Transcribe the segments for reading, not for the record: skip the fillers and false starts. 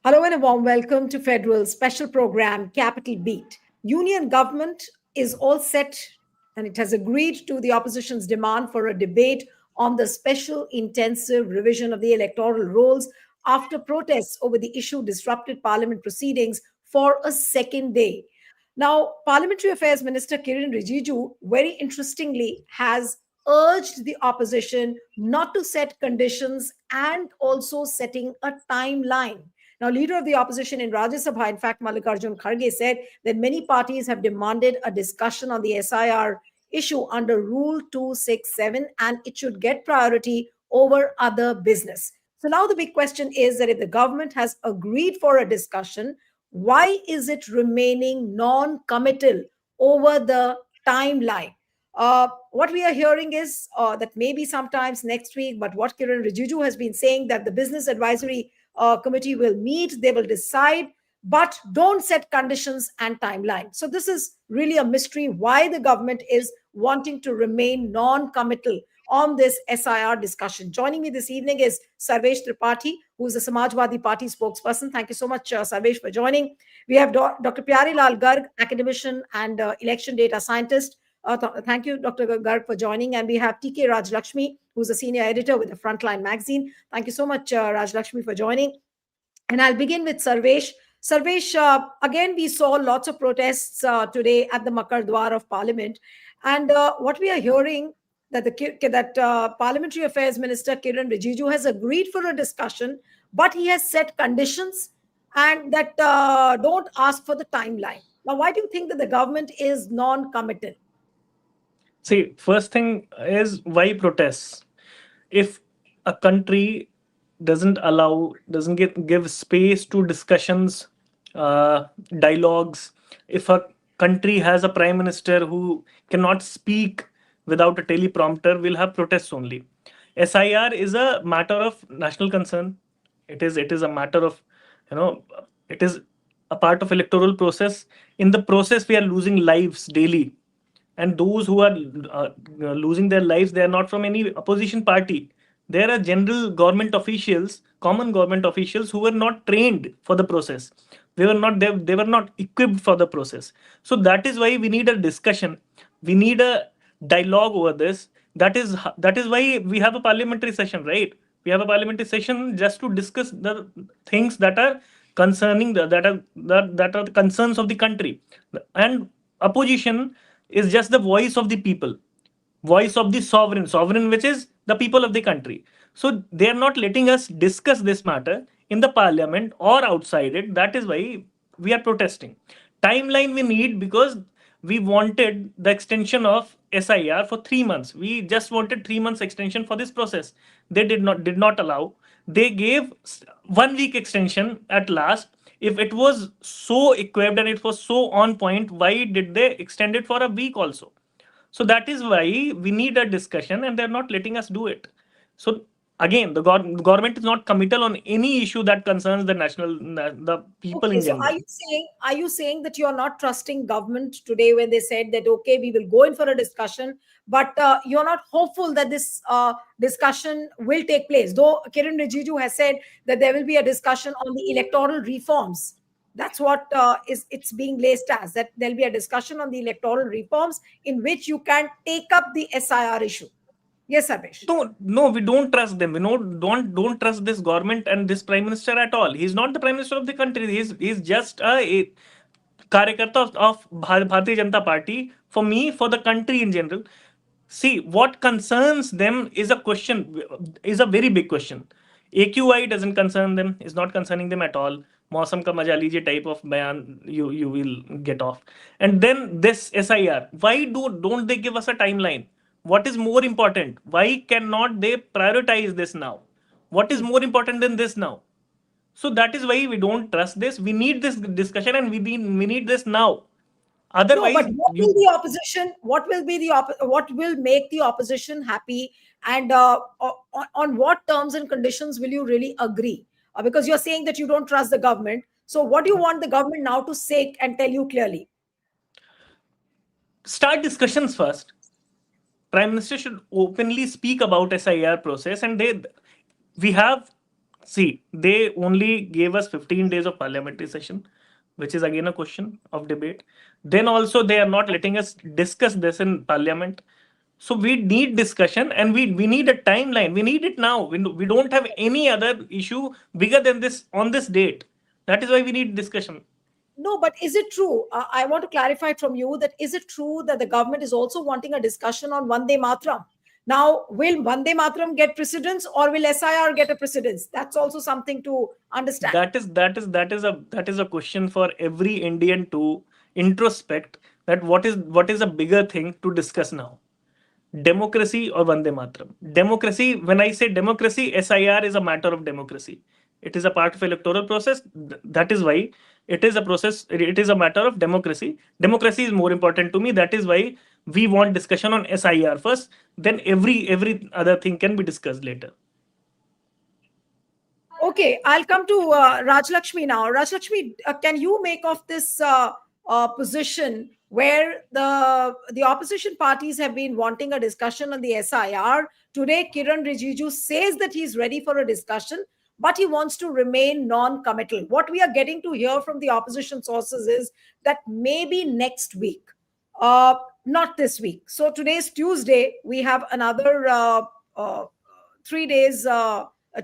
Hello and a warm welcome to Federal special program Capital Beat. Union government is all set and it has agreed to the opposition's demand for a debate on the special intensive revision of the electoral rolls after protests over the issue disrupted parliament proceedings for a second day. Now, Parliamentary Affairs Minister Kiren Rijiju, very interestingly, has urged the opposition not to set conditions and also setting a timeline. Now, leader of the opposition in Rajya Sabha, in fact, Mallikarjun Kharge, said that many parties have demanded a discussion on the SIR issue under Rule 267 and it should get priority over other business. So now the big question is that if the government has agreed for a discussion, why is it remaining non-committal over the timeline? What we are hearing is that maybe sometimes next week, but what Kiren Rijiju has been saying that the business advisory committee will meet, they will decide, but don't set conditions and timeline. So this is really a mystery why the government is wanting to remain non-committal on this SIR discussion. Joining me this evening is Sarvesh Tripathi, who is the Samajwadi Party spokesperson. Thank you so much, Sarvesh, for joining. We have Dr. Pyari Lal Garg, academician and election data scientist. Thank you, Dr. Garg, for joining. And we have TK Raj Lakshmi, who's a senior editor with the Frontline magazine. Thank you so much, Raj Lakshmi, for joining. And I'll begin with Sarvesh. Sarvesh, again, we saw lots of protests today at the Makar Dwar of Parliament. And what we are hearing that Parliamentary Affairs Minister Kiren Rijiju has agreed for a discussion, but he has set conditions and that don't ask for the timeline. Now, why do you think that the government is non-committal? See, first thing is why protests? If a country doesn't give space to discussions, dialogues, if a country has a prime minister who cannot speak without a teleprompter, we'll have protests only. SIR is a matter of national concern. It is a matter of, it is a part of electoral process. In the process, we are losing lives daily, and those who are losing their lives, they are not from any opposition party. There are general government officials, common government officials, who were not trained for the process. They were not equipped for the process. So that is why we need a discussion. We need a dialogue over this. That is why we have a parliamentary session, right? We have a parliamentary session just to discuss the things that are concerning that are the concerns of the country. And opposition is just the voice of the people, voice of the sovereign, which is the people of the country. So they are not letting us discuss this matter in the parliament or outside it. That is why we are protesting. Timeline we need because we wanted the extension of SIR for 3 months. We just wanted 3 months extension for this process. They did not allow. They gave 1 week extension at last. If it was so equipped and it was so on point, why did they extend it for a week also? So that is why we need a discussion, and they're not letting us do it. So again, the government is not committal on any issue that concerns the people Okay, in so general. are you saying that you're not trusting government today when they said that okay, we will go in for a discussion, but you're not hopeful that this discussion will take place? Though Kiren Rijiju has said that there will be a discussion on the electoral reforms. That's what is it's being laced as that there'll be a discussion on the electoral reforms in which you can take up the SIR issue. Yes, Abesh. No, we don't trust them. We don't trust this government and this prime minister at all. He's not the prime minister of the country. He's just a कार्यकर्ता of Bharatiya Janata Party. For me, for the country in general, see what concerns them is a very big question. AQI doesn't concern them. Is not concerning them at all. मौसम का मजा लीजिए type of बयान you will get off. And then this SIR. Why don't they give us a timeline? What is more important? Why cannot they prioritize this now? What is more important than this now? So that is why we don't trust this. We need this discussion, and we need this now. No, but Otherwise, what will the opposition? What will be the what will make the opposition happy? And on what terms and conditions will you really agree? Because you're saying that you don't trust the government. So, what do you want the government now to say and tell you clearly? start discussions first. Prime Minister should openly speak about SIR process, and we have See, they only gave us 15 days of parliamentary session, which is again a question of debate. Then also they are not letting us discuss this in parliament. So we need discussion, and we need a timeline. We need it now. We don't have any other issue bigger than this on this date. That is why we need discussion. No, but is it true? I want to clarify from you that is it true that the government is also wanting a discussion on Vande Matram? Now, will Vande Matram get precedence or will SIR get a precedence? That's also something to understand. That is a question for every Indian to introspect, that what is a bigger thing to discuss now, democracy or Vande Mataram. Democracy, when I say democracy, SIR is a matter of democracy. It is a part of electoral process. That is why it is a process. It is a matter of democracy. Democracy is more important to me. That is why we want discussion on SIR first. Then every other thing can be discussed later. Okay, I'll come to Rajlakshmi now. Rajlakshmi, can you make of this position where the opposition parties have been wanting a discussion on the SIR? Today, Kiren Rijiju says that he's ready for a discussion, but he wants to remain non-committal. What we are getting to hear from the opposition sources is that maybe next week, uh, not this week. So today's Tuesday. We have another 3 days.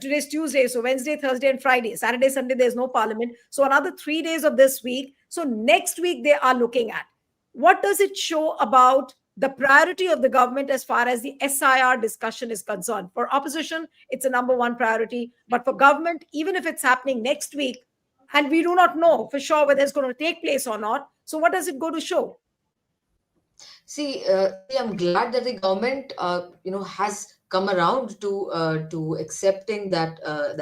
Today's Tuesday, so Wednesday, Thursday, and Friday. Saturday, Sunday, there's no parliament. So another 3 days of this week. So next week, they are looking at. What does it show about the priority of the government as far as the SIR discussion is concerned? For opposition, it's a number one priority. But for government, even if it's happening next week, and we do not know for sure whether it's going to take place or not. So what does it go to show? See, I'm glad that the government, has come around to accepting that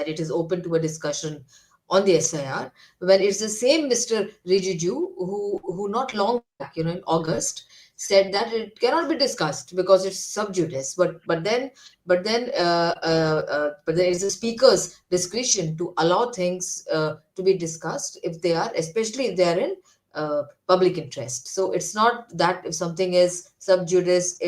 it is open to a discussion on the SIR. When it's the same Mr. Rijiju who not long back, in August, said that it cannot be discussed because it's sub judice. But then it's the speaker's discretion to allow things to be discussed if they are, especially if they are in public interest. So it's not that if something is sub judice,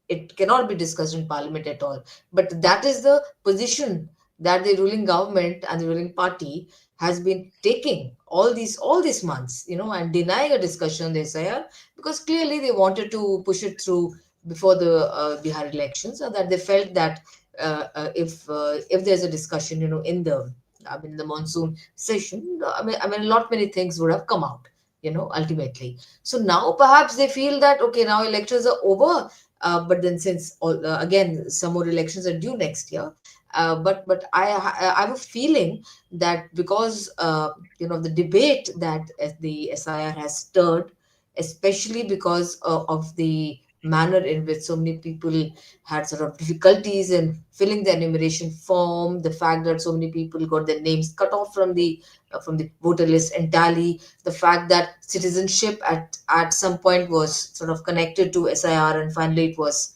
it cannot be discussed in parliament at all. But that is the position that the ruling government and the ruling party has been taking all these months, and denying a discussion on the SIR, because clearly they wanted to push it through before the Bihar elections, and that they felt that if there's a discussion, in the monsoon session, a lot many things would have come out, ultimately. So now perhaps they feel that, okay, now elections are over, but then since again some more elections are due next year, but I have a feeling that because the debate that the SIR has stirred, especially because of the manner in which so many people had sort of difficulties in filling the enumeration form, the fact that so many people got their names cut off from the voter list entirely, the fact that citizenship at some point was sort of connected to SIR and finally it was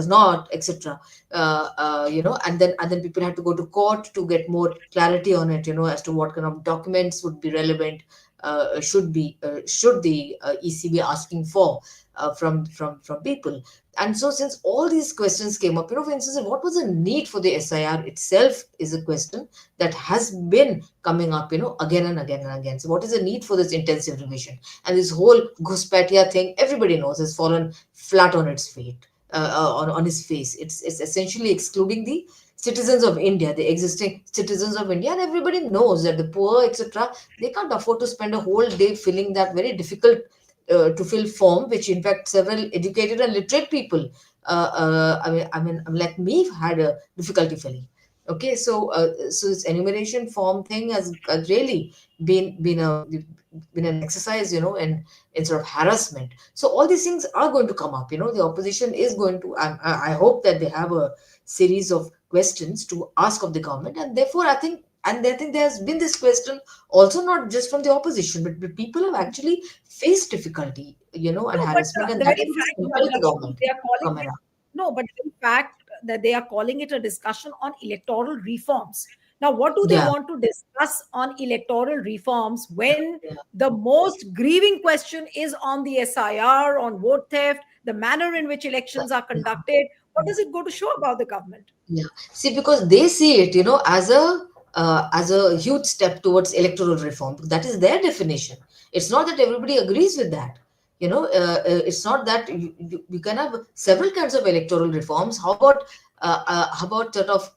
not, etc. And then people had to go to court to get more clarity on it, as to what kind of documents would be relevant, should the EC be asking for from people. And so since all these questions came up, for instance, what was the need for the SIR itself is a question that has been coming up, again and again and again. So what is the need for this intensive revision? And this whole Ghuspatia thing, everybody knows, has fallen flat on its feet, on his face. It's essentially excluding the citizens of India, the existing citizens of India, and everybody knows that the poor, etc., they can't afford to spend a whole day filling that very difficult to fill form, which in fact several educated and literate people, like me, had a difficulty filling. Okay, so this enumeration form thing has really been an exercise, in sort of harassment. So all these things are going to come up. The opposition is going to. I hope that they have a series of questions to ask of the government, and therefore I think there has been this question also not just from the opposition, but people have actually faced difficulty, and No, but harassment, and the that very has fact, compelled the Rajlakshmi, government they are to calling come it around. no, but the fact that they are calling it a discussion on electoral reforms. Now, what do they Yeah, want to discuss on electoral reforms when yeah, the most grieving question is on the SIR, on vote theft, the manner in which elections are conducted? what does it go to show about the government? Yeah. See, because they see it, as a huge step towards electoral reform. That is their definition. It's not that everybody agrees with that. It's not that you can have several kinds of electoral reforms. How about sort of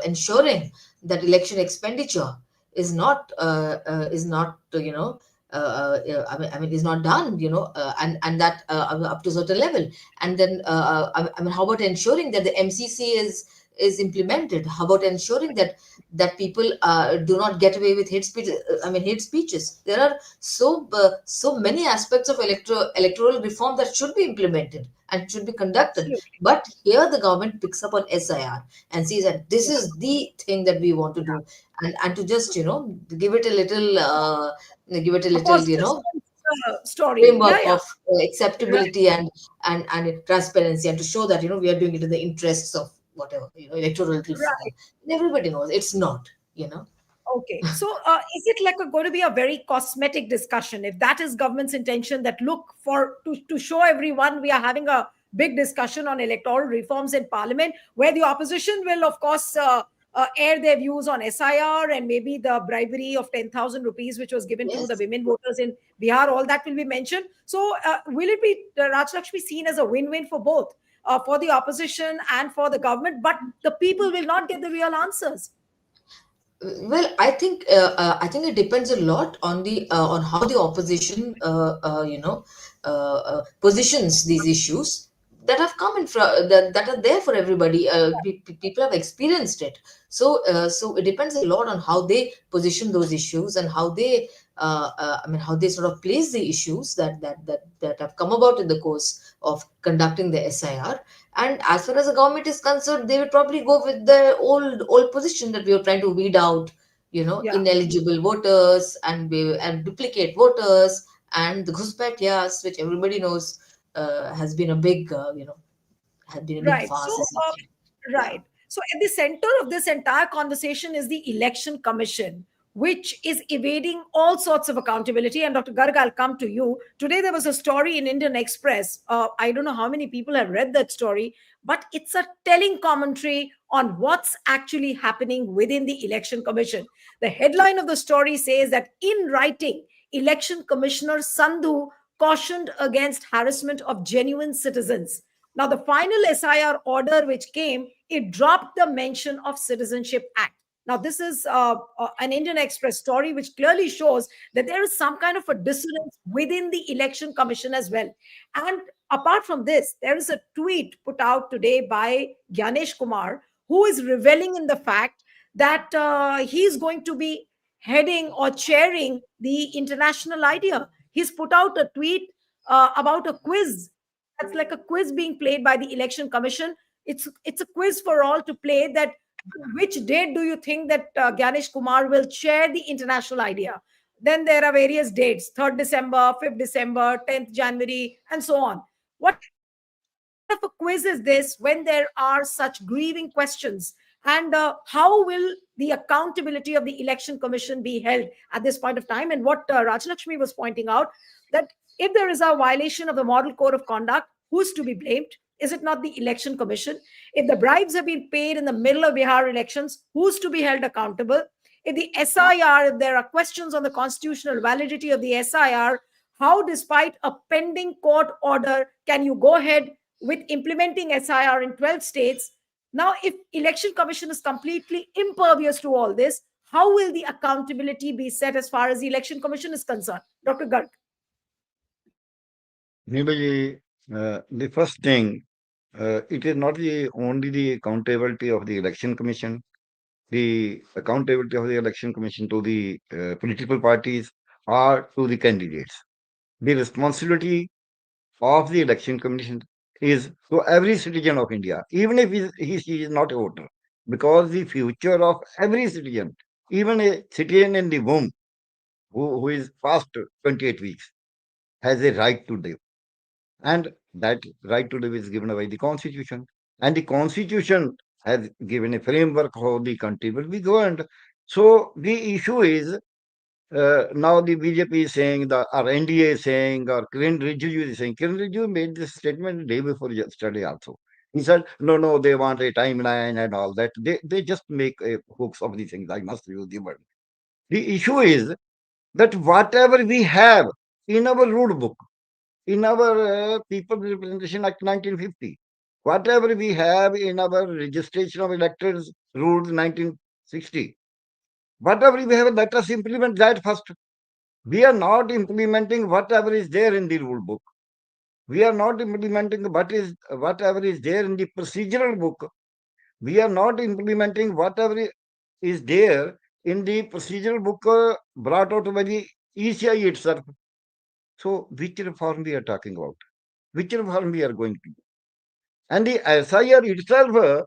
ensuring that election expenditure is not is not done, and that up to a certain level. And then how about ensuring that the MCC is implemented? How about ensuring that people do not get away with hate speech? Hate speeches. There are so many aspects of electoral reform that should be implemented and should be conducted. Absolutely. But here the government picks up on SIR and says that this Yeah. is the thing that we want to do, and to just give it a little give it a A little positive story. Yeah, framework yeah. of Right. acceptability and transparency, and to show that we are doing it in the interests of whatever electoral reform. Right. And everybody knows it's not. Okay. So, is it like going to be a very cosmetic discussion? If that is government's intention, that look for to show everyone we are having a big discussion on electoral reforms in Parliament, where the opposition will, of course, air their views on SIR and maybe the bribery of 10,000 rupees, which was given to the Yes. women voters in Bihar. All that will be mentioned. So, will it be Rajlakshmi seen as a win-win for both, for the opposition and for the government? But the people will not get the real answers. Well, I think it depends a lot on the on how the opposition positions these issues that have come in front, that are there for everybody. People have experienced it. So it depends a lot on how they position those issues, and how they sort of place the issues that have come about in the course of conducting the SIR. And as far as the government is concerned, they will probably go with the old position that we are trying to weed out, Yeah. ineligible voters and duplicate voters and the Ghuspaitias, which everybody knows has been a big Right. So, farce, essentially. Yeah. right. So, at the center of this entire conversation is the Election Commission, which is evading all sorts of accountability. And Dr. Garg, I'll come to you. Today, there was a story in Indian Express. I don't know how many people have read that story, but it's a telling commentary on what's actually happening within the Election Commission. The headline of the story says that in writing, Election Commissioner Sandhu cautioned against harassment of genuine citizens. Now, the final SIR order which came, it dropped the mention of Citizenship Act. Now, this is an Indian Express story which clearly shows that there is some kind of a dissonance within the Election Commission as well. And apart from this, there is a tweet put out today by Gyanesh Kumar, who is reveling in the fact that he is going to be heading or chairing the international idea. He's put out a tweet about a quiz. That's like a quiz being played by the Election Commission. It's a quiz for all to play. That which date do you think that Ganesh Kumar will chair the international idea? Then there are various dates: 3rd December, 5th December, 10th January, and so on. What kind of a quiz is this when there are such grieving questions? And how will the accountability of the Election Commission be held at this point of time? And what Rajlakshmi was pointing out, that if there is a violation of the Model Code of Conduct, who's to be blamed? Is it not the Election Commission? If the bribes have been paid in the middle of Bihar elections, who's to be held accountable? If the SIR, if there are questions on the constitutional validity of the SIR, how, despite a pending court order, can you go ahead with implementing SIR in 12 states? Now, if Election Commission is completely impervious to all this, how will the accountability be set as far as the Election Commission is concerned? Dr. Garg. Maybe the first thing, it is not only the accountability of the election commission, the accountability of the election commission to the political parties or to the candidates. The responsibility of the election commission is to every citizen of India, even if she is not a voter, because the future of every citizen, even a citizen in the womb who is past 28 weeks, has a right to live. And that right to live is given by the Constitution. And the Constitution has given a framework how the country will be governed. So the issue is now the BJP is saying, our NDA is saying, or Kiren Rijiju is saying. Kiren Rijiju made this statement the day before yesterday also. He said, no, they want a timeline and all that. They just make a hooks of these things. I must use the word. The issue is that whatever we have in our rule book, in our People's Representation Act 1950, whatever we have in our registration of electors rules 1960, whatever we have, let us implement that first. We are not implementing whatever is there in the rule book. We are not implementing whatever is there in the procedural book. We are not implementing whatever is there in the procedural book brought out by the ECI itself. So, which reform we are talking about? Which reform we are going to do? And the SIR itself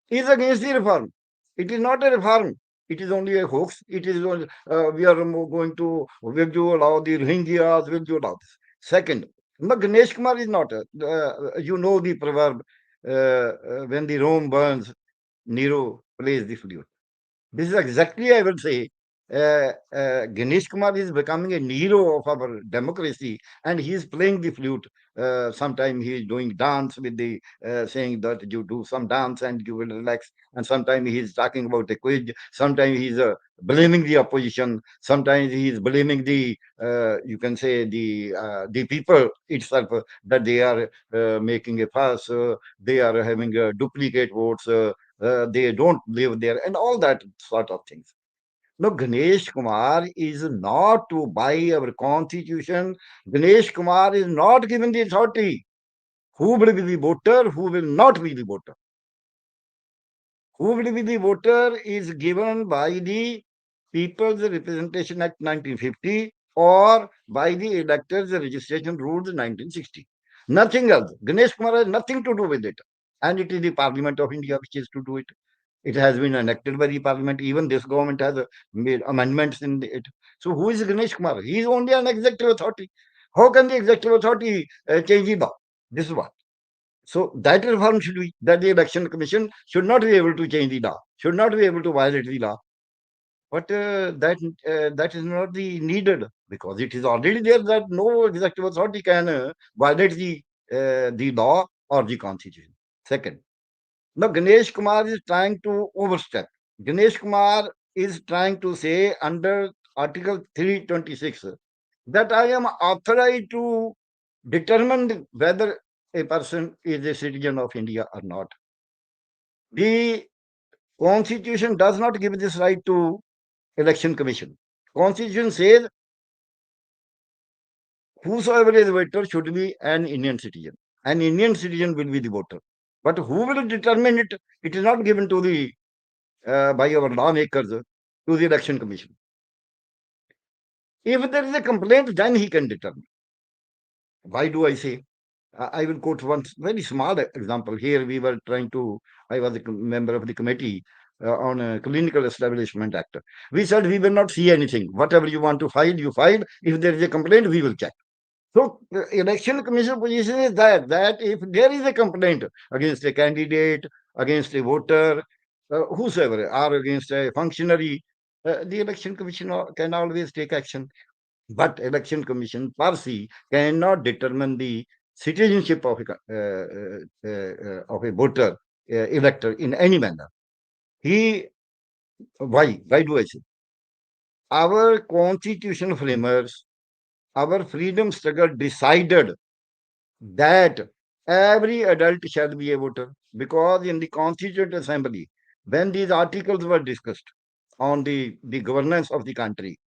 is against the reform. It is not a reform. It is only a hoax. It is we are going to will you allow the Rohingyas? Will you allow this? Second, Ganesh Kumar is not. You know the proverb: when the Rome burns, Nero plays the flute. This is exactly, I would say, Ganesh Kumar is becoming a Nero of our democracy, and he is playing the flute. Sometimes he is doing dance with the saying that you do some dance and you will relax. And sometimes he is talking about a quiz. Sometimes he is blaming the opposition. Sometimes he is blaming the you can say the people itself that they are making a fuss. They are having duplicate votes. They don't live there, and all that sort of things. No, Ganesh Kumar is not to buy our constitution. Ganesh Kumar is not given the authority. Who will be the voter? Who will not be the voter? Who will be the voter is given by the People's Representation Act 1950 or by the Electors Registration Rules 1960. Nothing else. Ganesh Kumar has nothing to do with it. And it is the Parliament of India which is to do it. It has been enacted by the Parliament. Even this government has made amendments in it. So who is Ganesh Kumar? He is only an executive authority. How can the executive authority change the law? This is what. So that reform should be that the election commission should not be able to change the law, should not be able to violate the law. But that is not the needed because it is already there that no executive authority can violate the law or the constitution. Second, now Ganesh Kumar is trying to overstep. Ganesh Kumar is trying to say under Article 326 that I am authorized to determine whether a person is a citizen of India or not. The Constitution does not give this right to Election Commission. Constitution says whosoever is a voter should be an Indian citizen. An Indian citizen will be the voter. But who will determine it? It is not given to the by our lawmakers to the Election Commission. If there is a complaint, then he can determine. Why do I say? I will quote one very small example. Here we were trying to, I was a member of the committee on a Clinical Establishment Act. We said we will not see anything. Whatever you want to file, you file. If there is a complaint, we will check. So the election commission position is that if there is a complaint against a candidate, against a voter, whosoever, or against a functionary, the election commission can always take action. But election commission per se cannot determine the citizenship of a voter, elector in any manner. He why do I say? Our constitutional framers, our freedom struggle decided that every adult shall be a voter because in the Constituent Assembly, when these articles were discussed on the governance of the country,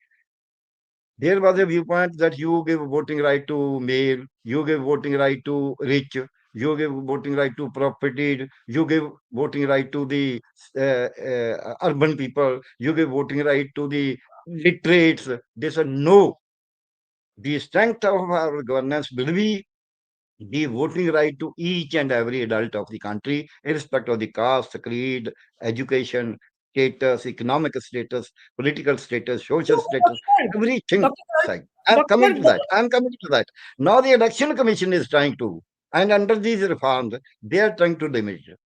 there was a viewpoint that you give voting right to male, you give voting right to rich, you give voting right to property, you give voting right to the urban people, you give voting right to the literates. They said no. The strength of our governance will be the voting right to each and every adult of the country, irrespective of the caste, creed, education, status, economic status, political status, So, social status, Dr. everything Dr. side. I'm Dr. coming to that. I'm coming to that. Now the election commission is trying to, and under these reforms, they are trying to limit it.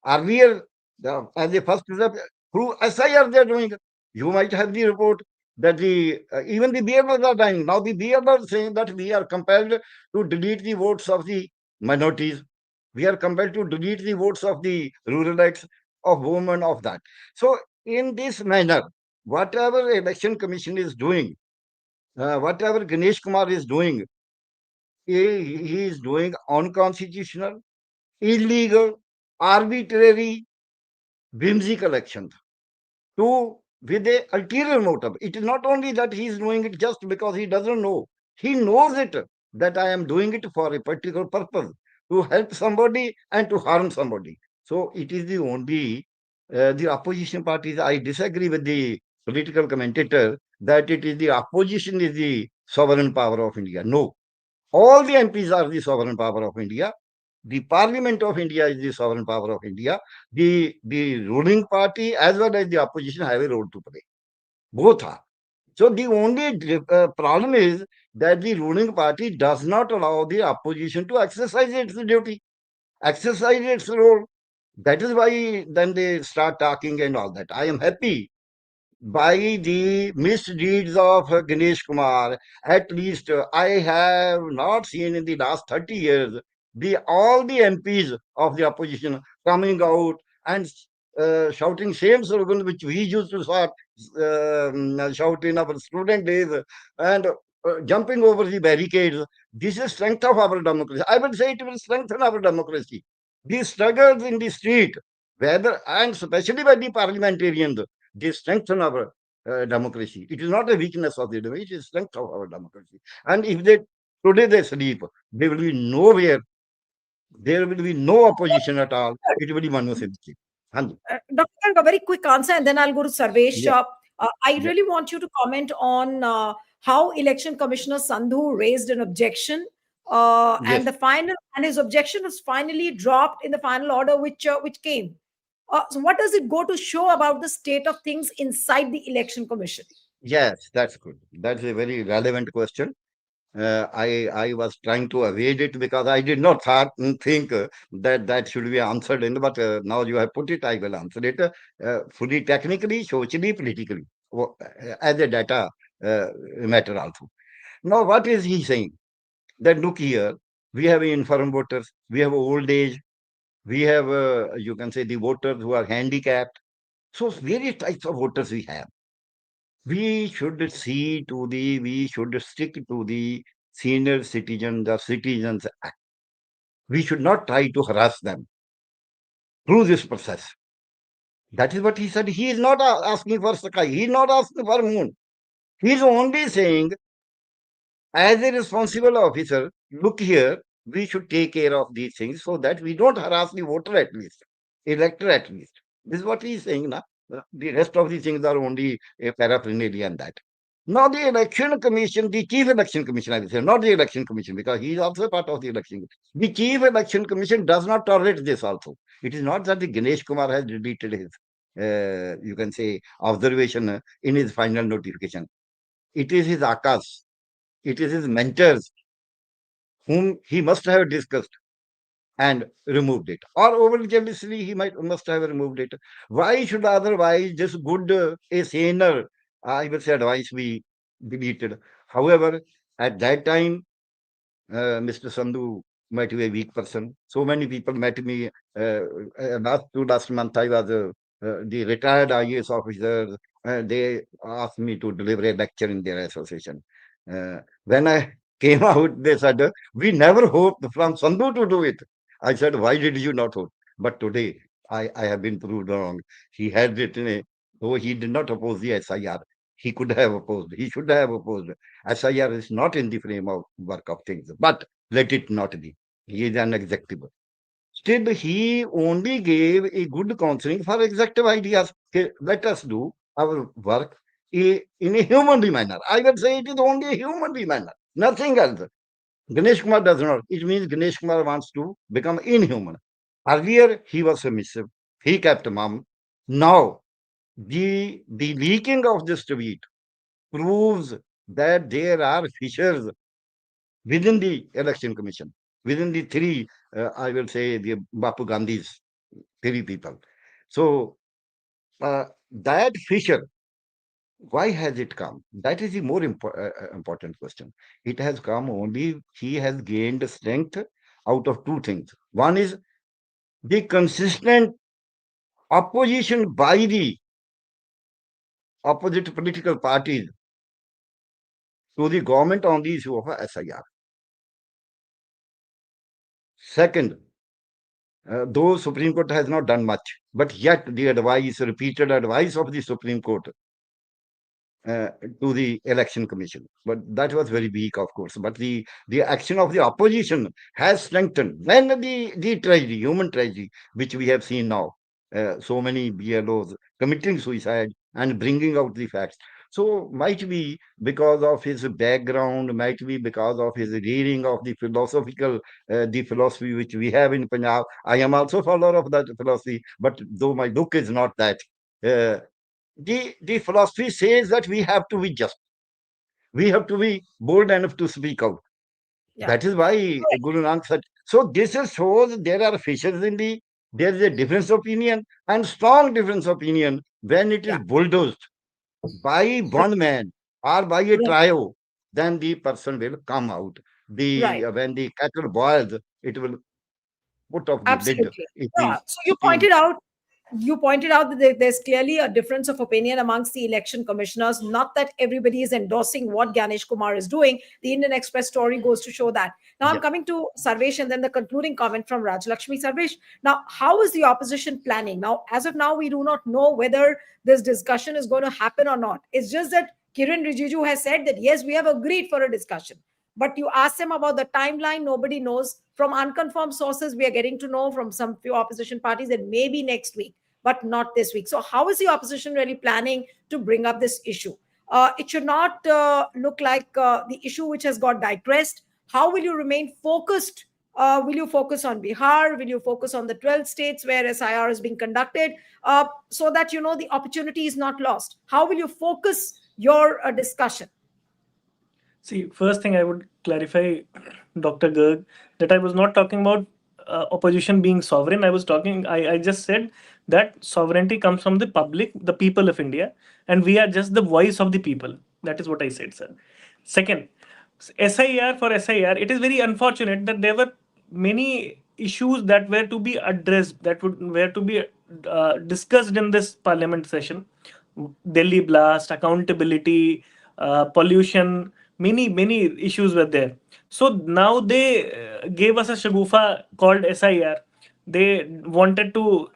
Earlier, as a first step, through SIR they are doing it. You might have the report that the even the BLOs are dying. Now the BLOs are saying that we are compelled to delete the votes of the minorities. We are compelled to delete the votes of the ruralites, of women, of that. So in this manner, whatever election commission is doing, whatever Ganesh Kumar is doing, he is doing unconstitutional, illegal, arbitrary, whimsical actions to with a ulterior motive. It is not only that he is doing it just because he doesn't know. He knows it that I am doing it for a particular purpose to help somebody and to harm somebody. So it is the only the opposition parties. I disagree with the political commentator that it is the opposition is the sovereign power of India. No, all the MPs are the sovereign power of India. The Parliament of India is the sovereign power of India. The ruling party as well as the opposition have a role to play. Both are. So the only problem is that the ruling party does not allow the opposition to exercise its duty, exercise its role. That is why then they start talking and all that. I am happy by the misdeeds of Ganesh Kumar. At least I have not seen in the last 30 years all the MPs of the opposition coming out and shouting same slogan which we used to shout in our student days and jumping over the barricades. This is strength of our democracy. I would say it will strengthen our democracy. These struggles in the street, whether and especially by the parliamentarians, they strengthen our democracy. It is not a weakness of the democracy, it is strength of our democracy. And if they today they sleep, there will be nowhere, there will be no opposition at all. It will be monosyllabic. Dr. Kharge, a very quick answer, and then I'll go to Sarvesh. Yeah, I yeah, really want you to comment on how Election Commissioner Sandhu raised an objection, and yes. the final and his objection was finally dropped in the final order, which came. So, what does it go to show about the state of things inside the Election Commission? Yes, that's good. That's a very relevant question. I was trying to evade it because I did not think that that should be answered in, but now you have put it, I will answer it fully technically, socially, politically, as a data matter also. Now, what is he saying? That look here, we have infirm voters, we have old age, we have, you can say, the voters who are handicapped. So, various types of voters we have. We should stick to the senior citizen, the Citizens Act. We should not try to harass them through this process. That is what he said. He is not asking for sky. He is not asking for moon. He is only saying, as a responsible officer, look here, we should take care of these things so that we don't harass the voter at least, elector at least. This is what he is saying now. The rest of the things are only a paraphernalia and that. Now the election commission, the chief election commission, I will say, not the election commission, because he is also part of the election. The chief election commission does not tolerate this also. It is not that the Ganesh Kumar has deleted his, you can say, observation in his final notification. It is his Akas, it is his mentors whom he must have discussed and removed it. Or over jealously, he must have removed it. Why should otherwise this good, a saner, I will say, advice be deleted? However, at that time, Mr. Sandhu might be a weak person. So many people met me. Last month, I was the retired IAS officers. They asked me to deliver a lecture in their association. When I came out, they said, we never hoped from Sandhu to do it. I said, why did you not hope? But today, I have been proved wrong. He had written though he did not oppose the SIR. He could have opposed. He should have opposed. SIR is not in the frame of work of things, but let it not be. He is an executive. Still, he only gave a good counseling for executive ideas. Okay, let us do our work in a humanly manner. I would say it is only a humanly manner, nothing else. Ganesh Kumar does not. It means Ganesh Kumar wants to become inhuman. Earlier, he was submissive. He kept mum. Now, the leaking of this tweet proves that there are fissures within the election commission, within the three, I will say, the Bapu Gandhi's three people. So that fissure, why has it come? That is the more important question. It has come only, he has gained strength out of two things. One is the consistent opposition by the opposite political parties to the government on the issue of SIR. Second, though Supreme Court has not done much, but yet the advice, repeated advice of the Supreme Court to the election commission, but that was very weak, of course. But the action of the opposition has strengthened. When the tragedy, human tragedy, which we have seen now, so many BLOs committing suicide and bringing out the facts. So might be because of his background, might be because of his reading of the the philosophy which we have in Punjab. I am also follower of that philosophy, but though my look is not that. Uh, the philosophy says that we have to be just. We have to be bold enough to speak out. Yeah. That is why Guru Nanak said. So this shows there are fissures in there is a difference of opinion and strong difference of opinion when it is Yeah. bulldozed by one man or by a Right. trio, then the person will come out. Right. When the kettle boils, it will put off the lid. Absolutely. If Yeah. the So steam. you pointed out that there's clearly a difference of opinion amongst the election commissioners. Not that everybody is endorsing what Ganesh Kumar is doing. The Indian Express story goes to show that. Now I'm Yeah. coming to Sarvesh and then the concluding comment from Rajlakshmi. Sarvesh, now how is the opposition planning? Now, as of now, we do not know whether this discussion is going to happen or not. It's just that Kiren Rijiju has said that yes, we have agreed for a discussion. But you ask them about the timeline, nobody knows. From unconfirmed sources, we are getting to know from some few opposition parties that maybe next week, but not this week. So, how is the opposition really planning to bring up this issue? It should not look like the issue which has got digressed. How will you remain focused? Will you focus on Bihar? Will you focus on the 12 states where SIR is being conducted so that the opportunity is not lost? How will you focus your discussion? See, first thing I would clarify, Dr. Garg, that I was not talking about opposition being sovereign. I just said that sovereignty comes from the public, the people of India, and we are just the voice of the people. That is what I said, sir. Second, SIR for SIR, it is very unfortunate that there were many issues that were to be addressed, that were to be discussed in this parliament session. Delhi blast, accountability, pollution, many issues were there. So now they gave us a shagufa called SIR. They wanted to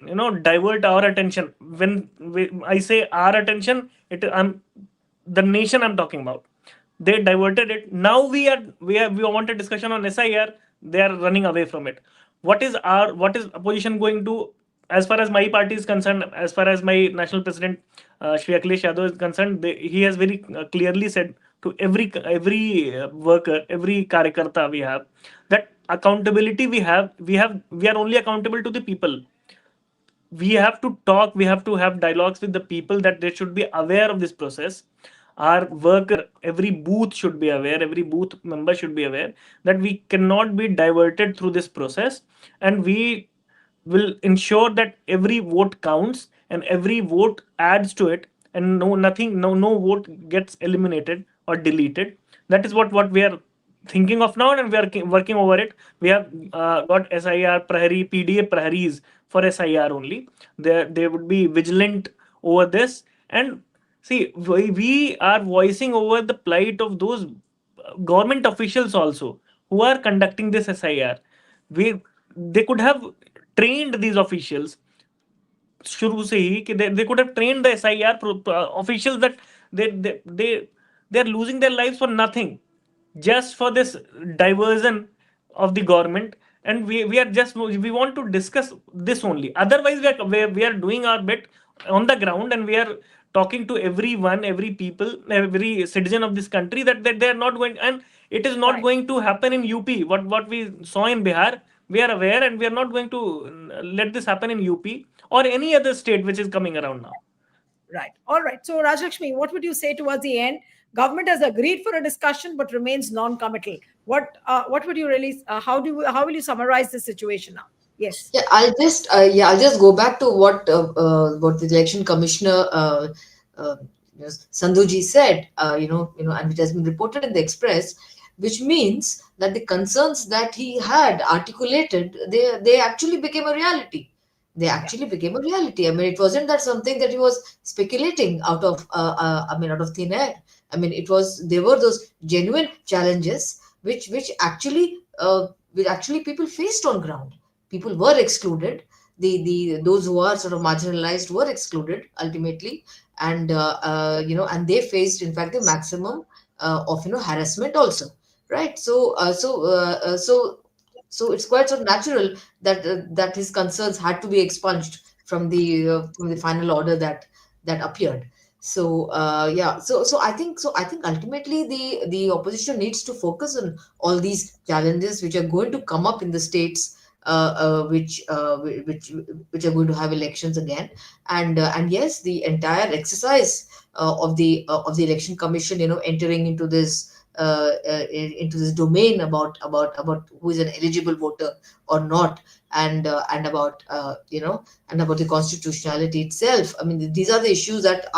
divert our attention. When I say our attention, I'm the nation I'm talking about. They diverted it. Now we want a discussion on SIR. They are running away from it. What is opposition going to, as far as my party is concerned, as far as my national president Shri Akhilesh Yadav is concerned, he has very clearly said to every worker, every karyakarta we have, that accountability we are only accountable to the people. We have to talk, we have to have dialogues with the people, that they should be aware of this process. Our worker, every booth should be aware, every booth member should be aware that we cannot be diverted through this process, and we will ensure that every vote counts and every vote adds to it, and no vote gets eliminated or deleted. That is what we are thinking of now, and we are working over it. We have got SIR Prahari, PDA Praharis for SIR only. They would be vigilant over this. And see, we are voicing over the plight of those government officials also who are conducting this SIR. They could have trained these officials शुरू से ही कि they could have trained the SIR officials that they they they they're losing their lives for nothing, just for this diversion of the government. And we are just, we want to discuss this only. Otherwise we are doing our bit on the ground, and we are talking to everyone, every people, every citizen of this country, that they are not going, and it is not Right. going to happen in UP. What we saw in Bihar, we are aware, and we are not going to let this happen in UP or any other state which is coming around now. Right. All right. So, Rajlakshmi, what would you say towards the end? Government has agreed for a discussion but remains non-committal. What would you really? How will you summarize this situation now? Yes. Yeah, I'll just go back to what the election commissioner uh, Sandhuji said. And it has been reported in the Express which means that the concerns that he had articulated, they actually became a reality. They Yeah. actually became a reality. I mean, it wasn't that something that he was speculating out of, out of thin air. I mean, there were those genuine challenges which actually people faced on ground. People were excluded. Those who are sort of marginalized were excluded ultimately, and and they faced, in fact, the maximum of harassment also, right? So it's quite sort of natural that his concerns had to be expunged from the final order that appeared. So I think ultimately the opposition needs to focus on all these challenges which are going to come up in the states, which are going to have elections again. And yes, the entire exercise of the election commission, entering into this domain about who is an eligible voter or not, and about the constitutionality itself. I mean, these are the issues that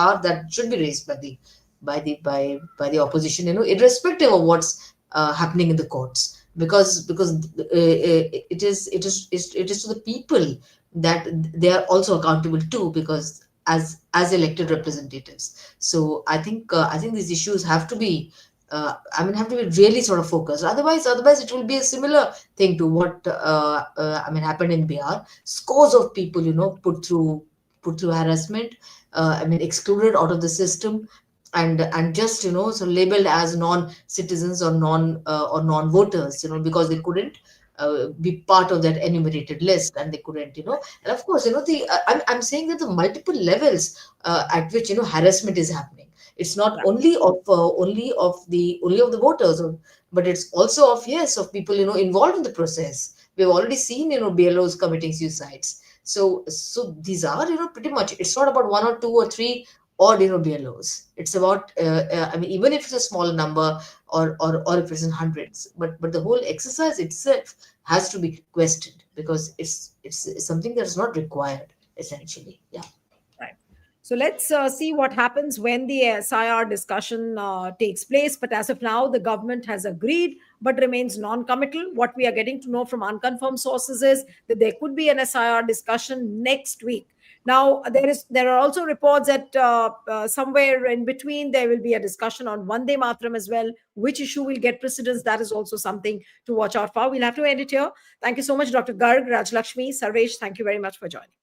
should be raised by the opposition, irrespective of what's happening in the courts, because it is to the people that they are also accountable to, because as elected representatives. So I think these issues have to be, have to be really sort of focused. Otherwise, it will be a similar thing to what happened in Bihar. Scores of people, put through harassment. Excluded out of the system, and just so labeled as non-citizens or non-voters, because they couldn't be part of that enumerated list, and they couldn't, and of course, I'm saying that the multiple levels at which harassment is happening. It's not Yeah. only of the voters, but it's also of people involved in the process. We've already seen BLOs committing suicides. So these are pretty much, it's not about one or two or three odd BLOs. It's about even if it's a small number, or if it's in hundreds, but the whole exercise itself has to be questioned, because it's something that's not required, essentially. Yeah. Right. So let's see what happens when the SIR discussion takes place. But as of now, the government has agreed but remains non committal. What we are getting to know from unconfirmed sources is that there could be an SIR discussion next week. Now, there are also reports that somewhere in between there will be a discussion on Vande Mataram as well. Which issue will get precedence? That is also something to watch out for. We'll have to end it here. Thank you so much, Dr. Garg, Rajlakshmi, Sarvesh. Thank you very much for joining.